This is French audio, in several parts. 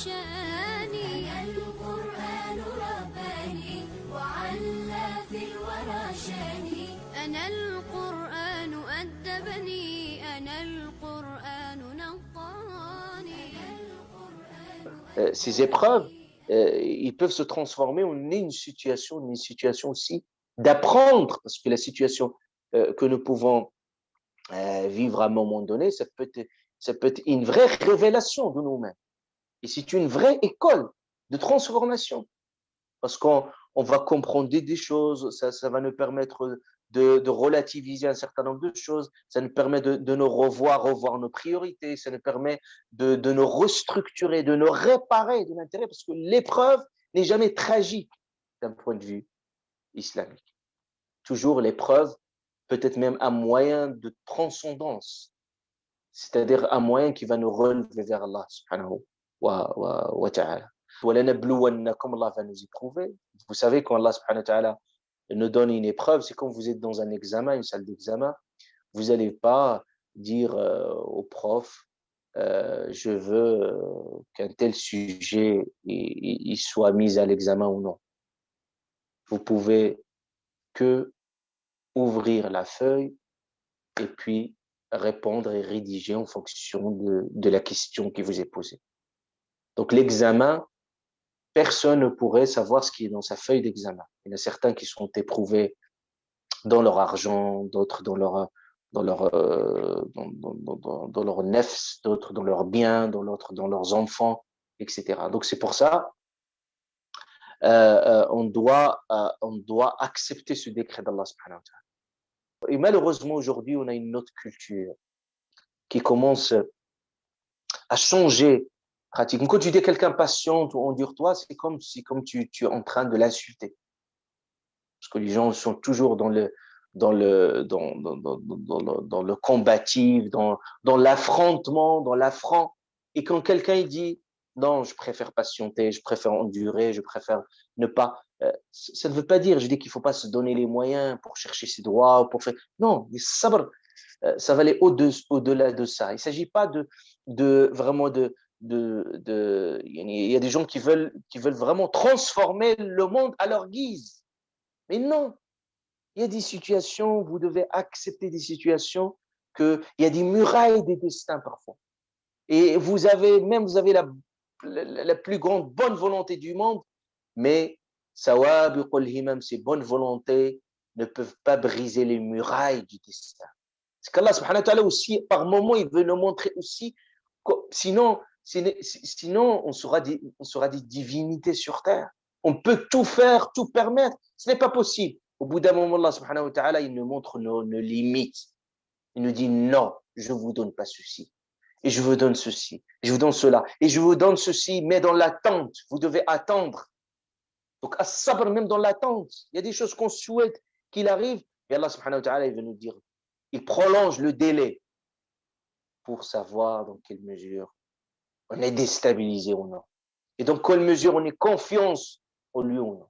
شاني. أنا القرآن رباني وعلى في الورى شاني. أنا القرآن أدبني. أنا القرآن نقاني. Ces épreuves, ils peuvent se transformer en une situation aussi d'apprendre, parce que la situation que nous pouvons vivre à un moment donné, ça peut être une vraie révélation de nous-mêmes. Et c'est une vraie école de transformation, parce qu'on va comprendre des choses, ça va nous permettre de relativiser un certain nombre de choses, ça nous permet de nous revoir nos priorités, ça nous permet de nous restructurer, de nous réparer de l'intérêt, parce que l'épreuve n'est jamais tragique d'un point de vue islamique. Toujours l'épreuve peut être même un moyen de transcendance, c'est-à-dire un moyen qui va nous relever vers Allah subhanahu wa ta'ala. Allah va nous éprouver. Vous savez, quand Allah subhanahu wa ta'ala nous donne une épreuve, c'est quand vous êtes dans un examen, une salle d'examen, vous n'allez pas dire au prof, je veux qu'un tel sujet il soit mis à l'examen ou non. Vous pouvez que ouvrir la feuille et puis répondre et rédiger en fonction de la question qui vous est posée. Donc l'examen, personne ne pourrait savoir ce qui est dans sa feuille d'examen. Il y en a certains qui sont éprouvés dans leur argent, d'autres dans leur nefs, d'autres dans leurs biens, d'autres dans leurs enfants, etc. Donc c'est pour ça on doit accepter ce décret d'Allah subhanahu wa ta'ala. Et malheureusement aujourd'hui on a une autre culture qui commence à changer pratiquement. Quand tu dis à quelqu'un patiente ou endure-toi, c'est comme tu es en train de l'insulter. Parce que les gens sont toujours dans le combatif, dans l'affrontement, dans l'affront. Et quand quelqu'un il dit non, je préfère patienter, je préfère endurer, je préfère ne pas. Ça ne veut pas dire, je dis qu'il ne faut pas se donner les moyens pour chercher ses droits, pour faire. Non, le sabr, ça va aller au-delà de ça. Il ne s'agit pas vraiment il y a des gens qui veulent vraiment transformer le monde à leur guise. Mais non, il y a des situations, vous devez accepter des situations il y a des murailles des destins parfois. Et vous avez la plus grande bonne volonté du monde, mais sawabiqul himam, ces bonnes volontés ne peuvent pas briser les murailles du destin. C'est qu'Allah subhanahu wa ta'ala aussi, par moment, il veut nous montrer aussi, sinon on sera des divinités sur terre. On peut tout faire, tout permettre. Ce n'est pas possible. Au bout d'un moment, Allah subhanahu wa ta'ala, il nous montre nos limites. Il nous dit non, je ne vous donne pas ceci. Et je vous donne ceci. Je vous donne cela. Et je vous donne ceci, mais dans l'attente. Vous devez attendre. Donc, as-sabr, même dans l'attente. Il y a des choses qu'on souhaite qu'il arrive. Et Allah subhanahu wa ta'ala, il veut nous dire, il prolonge le délai pour savoir dans quelle mesure on est déstabilisé ou non. Et dans quelle mesure on est confiance en lui ou non.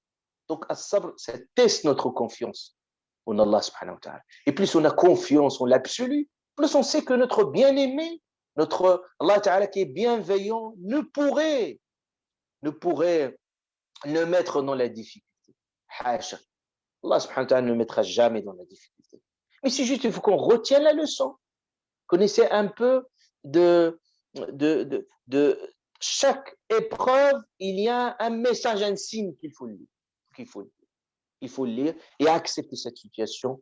Donc, as-sabr, ça teste notre confiance en Allah subhanahu wa ta'ala. Et plus on a confiance en l'absolu, plus on sait que notre bien-aimé, notre Allah ta'ala qui est bienveillant, ne pourrait ne mettre dans la difficulté. Hasha. Allah subhanahu wa ta'ala ne mettra jamais dans la difficulté. Mais c'est juste, il faut qu'on retienne la leçon. Connaissez un peu de chaque épreuve, il y a un message, un signe qu'il faut lire. Il faut le lire et accepter cette situation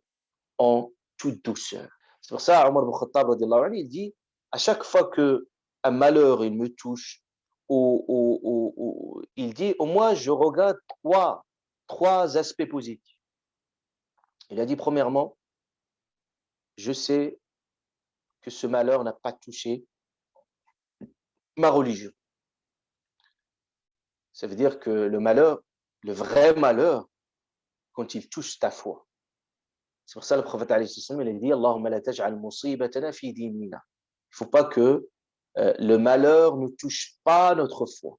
en toute douceur. C'est pour ça, Omar ibn Khattab, il dit, à chaque fois qu'un malheur il me touche, il dit, au moins je regarde trois aspects positifs. Il a dit, premièrement, je sais que ce malheur n'a pas touché ma religion. Ça veut dire que le vrai malheur, quand il touche ta foi. C'est pour ça que le prophète il a dit, Allahumma la taj'al musibatana fi dinina. Il ne faut pas que le malheur ne touche pas notre foi.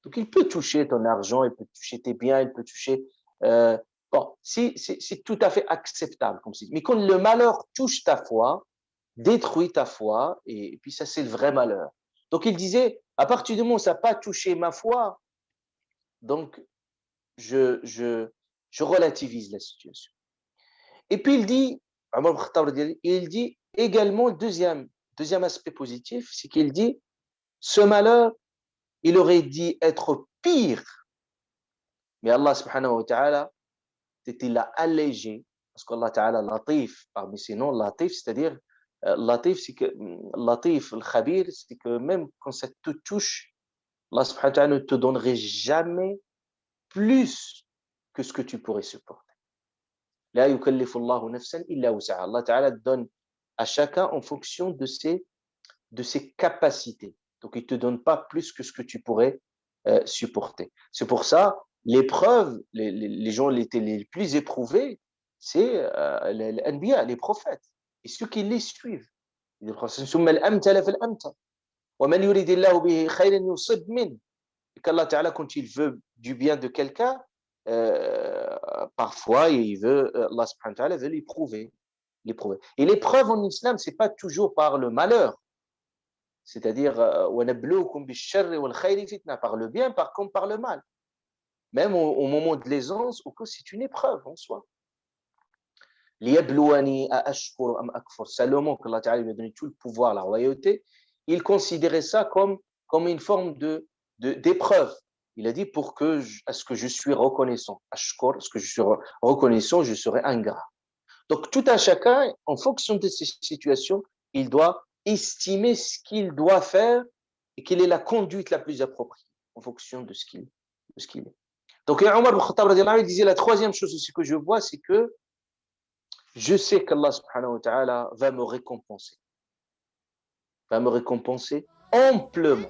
Donc il peut toucher ton argent, il peut toucher tes biens, il peut toucher... c'est tout à fait acceptable. Comme mais quand le malheur touche ta foi, détruit ta foi, et puis ça c'est le vrai malheur. Donc il disait, à partir du moment où ça n'a pas touché ma foi, donc je relativise la situation. Et puis il dit, Omar ibn Khattab, il dit également, deuxième aspect positif, c'est qu'il dit, ce malheur, il aurait dit être pire, mais Allah subhanahu wa ta'ala, il l'a allégé, parce qu'Allah ta'ala, latif, parmi ses noms, latif, c'est-à-dire, latif, c'est que, latif, le khabir, c'est que même quand ça te touche, Allah subhanahu wa ta'ala ne te donnerait jamais plus que ce que tu pourrais supporter. La yukallifu Allahu nafsan illa wus'aha. Allah ta'ala donne à chacun en fonction de ses capacités. Donc, il ne te donne pas plus que ce que tu pourrais supporter. C'est pour ça, l'épreuve, les gens les plus éprouvés, c'est les anbiya, les prophètes, et ceux qui les suivent. Les prophètes, ثم الأمثل فالأمثل ومن يريد الله به خيرا يصب منه. Et qu'Allah Ta'ala, quand il veut du bien de quelqu'un, parfois, il veut, Allah subhanahu wa ta'ala veut l'éprouver. Et l'épreuve en islam, c'est pas toujours par le malheur. C'est-à-dire, وَنَبْلُوكُمْ بِالشَّرِّ وَالْخَيْرِ فِتْنَةً, par le bien, comme par le mal. Même au moment de l'aisance, c'est une épreuve en soi. لِيَبْلُوَنِي أَأَشْكُرُ أَمْ أَكْفُرُ. Salomon, qu'Allah Ta'ala lui a donné tout le pouvoir, la royauté, il considérait ça comme une forme d'épreuve. Il a dit, est-ce que je suis reconnaissant, ashkur, est-ce que je suis reconnaissant, je serai ingrat. Donc tout un chacun, en fonction de ces situations, il doit estimer ce qu'il doit faire et quelle est la conduite la plus appropriée en fonction de ce qu'il est. Donc Omar ibn Khattab radiallahu anhu disait, la troisième chose aussi que je vois, c'est que je sais qu'Allah subhanahu wa ta'ala va me récompenser amplement.